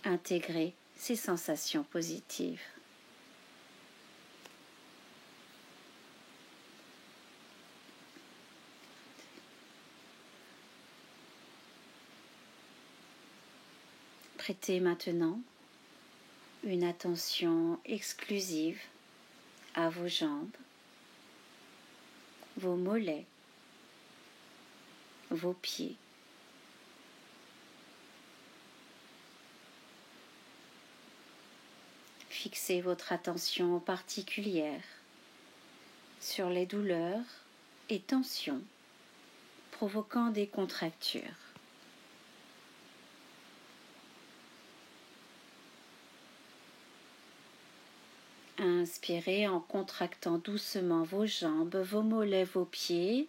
Intégrez ces sensations positives. Prêtez maintenant une attention exclusive à vos jambes, vos mollets, vos pieds. Fixez votre attention particulière sur les douleurs et tensions provoquant des contractures. Inspirez en contractant doucement vos jambes, vos mollets, vos pieds.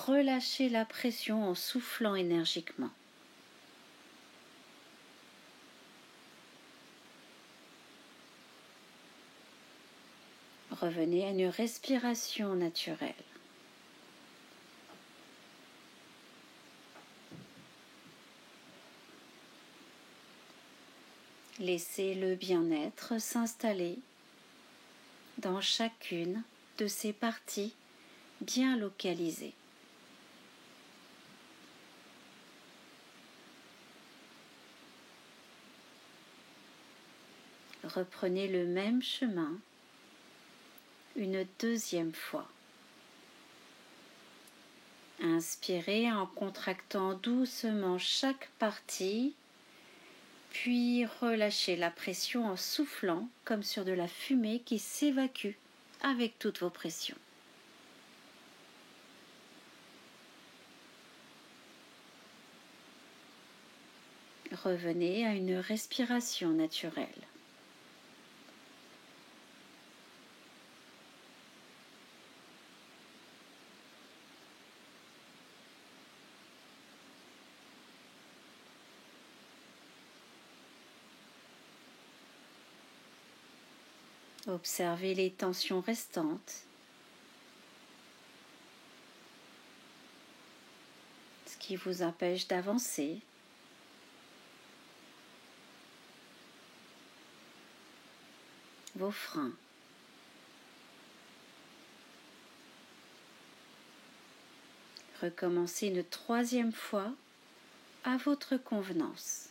Relâchez la pression en soufflant énergiquement. Revenez à une respiration naturelle. Laissez le bien-être s'installer dans chacune de ces parties bien localisées. Reprenez le même chemin une deuxième fois. Inspirez en contractant doucement chaque partie, puis relâchez la pression en soufflant comme sur de la fumée qui s'évacue avec toutes vos pressions. Revenez à une respiration naturelle. Observez les tensions restantes, ce qui vous empêche d'avancer. Vos freins. Recommencez une troisième fois à votre convenance.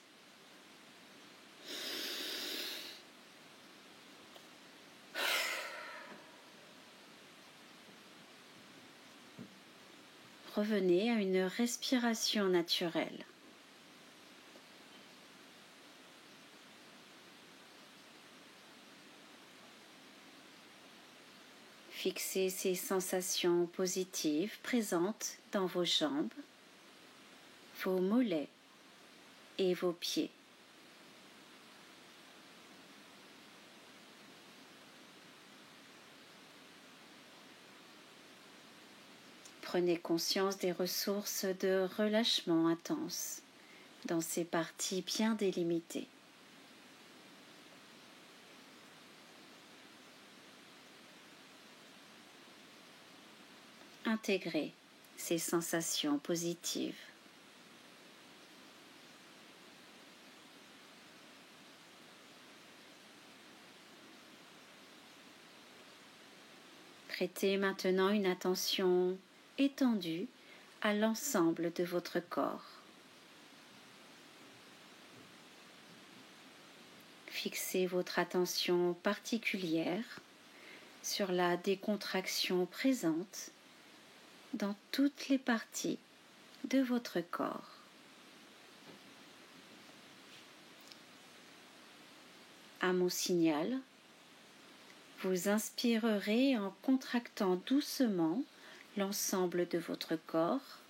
Revenez à une respiration naturelle. Fixez ces sensations positives présentes dans vos jambes, vos mollets et vos pieds. Prenez conscience des ressources de relâchement intense dans ces parties bien délimitées. Intégrez ces sensations positives. Prêtez maintenant une attention étendue à l'ensemble de votre corps. Fixez votre attention particulière sur la décontraction présente dans toutes les parties de votre corps. À mon signal, vous inspirerez en contractant doucement l'ensemble de votre corps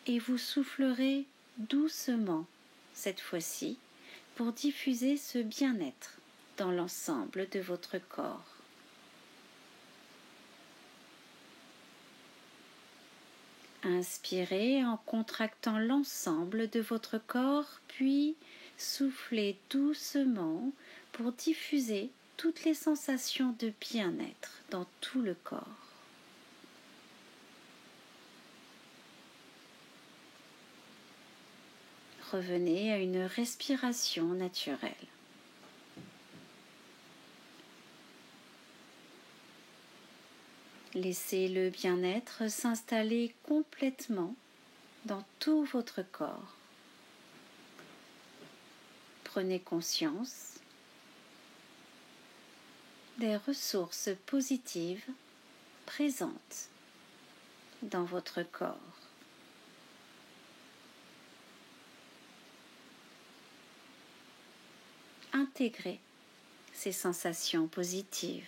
et vous soufflerez doucement cette fois-ci pour diffuser ce bien-être dans l'ensemble de votre corps. Inspirez en contractant l'ensemble de votre corps, puis soufflez doucement pour diffuser toutes les sensations de bien-être dans tout le corps. Revenez à une respiration naturelle. Laissez le bien-être s'installer complètement dans tout votre corps. Prenez conscience des ressources positives présentes dans votre corps. Intégrez ces sensations positives.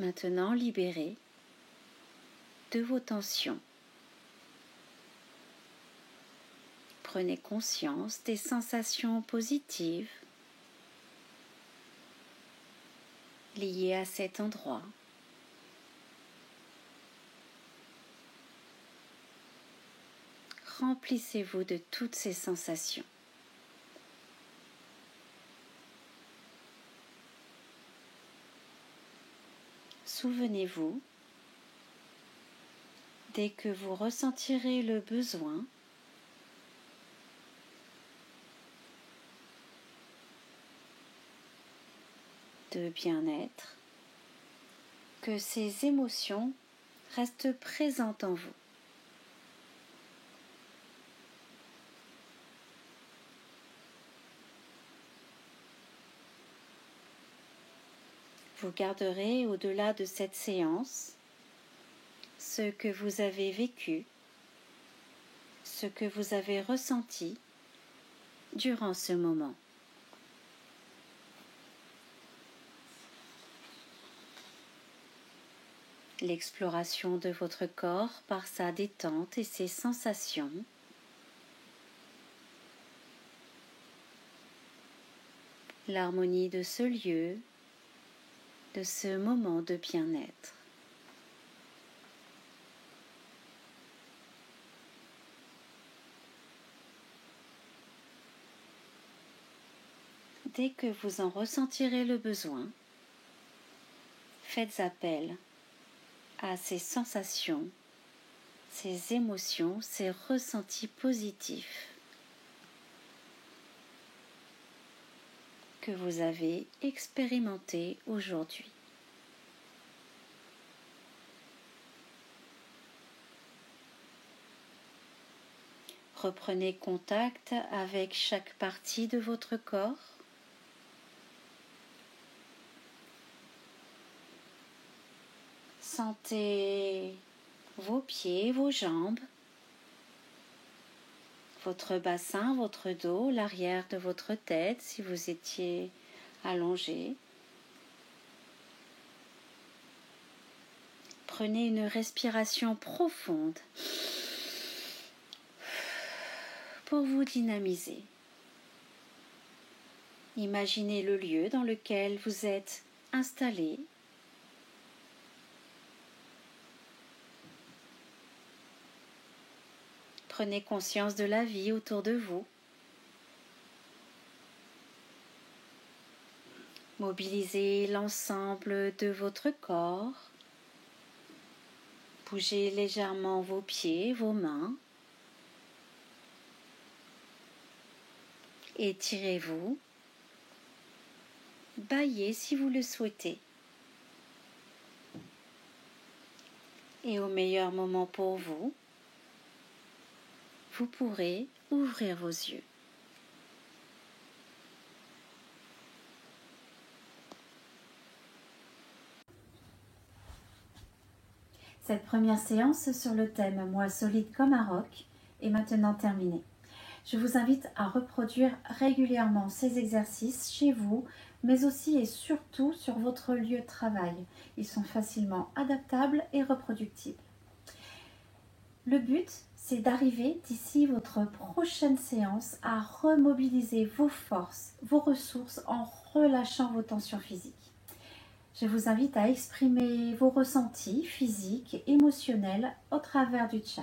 Maintenant, libérez de vos tensions. Prenez conscience des sensations positives liées à cet endroit. Remplissez-vous de toutes ces sensations. Souvenez-vous, dès que vous ressentirez le besoin, de bien-être, que ces émotions restent présentes en vous. Vous garderez au-delà de cette séance ce que vous avez vécu, ce que vous avez ressenti durant ce moment. L'exploration de votre corps par sa détente et ses sensations, l'harmonie de ce lieu, de ce moment de bien-être. Dès que vous en ressentirez le besoin, faites appel à ces sensations, ces émotions, ces ressentis positifs que vous avez expérimentés aujourd'hui. Reprenez contact avec chaque partie de votre corps. Sentez vos pieds, vos jambes, votre bassin, votre dos, l'arrière de votre tête si vous étiez allongé. Prenez une respiration profonde pour vous dynamiser. Imaginez le lieu dans lequel vous êtes installé. Prenez conscience de la vie autour de vous. Mobilisez l'ensemble de votre corps. Bougez légèrement vos pieds, vos mains. Étirez-vous. Bâillez si vous le souhaitez. Et au meilleur moment pour vous, vous pourrez ouvrir vos yeux. Cette première séance sur le thème « Moi solide comme un roc » est maintenant terminée. Je vous invite à reproduire régulièrement ces exercices chez vous, mais aussi et surtout sur votre lieu de travail. Ils sont facilement adaptables et reproductibles. Le but, c'est d'arriver d'ici votre prochaine séance à remobiliser vos forces, vos ressources en relâchant vos tensions physiques. Je vous invite à exprimer vos ressentis physiques et émotionnels au travers du chat.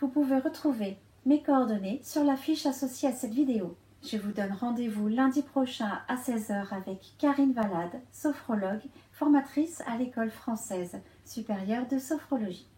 Vous pouvez retrouver mes coordonnées sur la fiche associée à cette vidéo. Je vous donne rendez-vous lundi prochain à 16 h avec Karine Valade, sophrologue, formatrice à l'École française supérieure de sophrologie.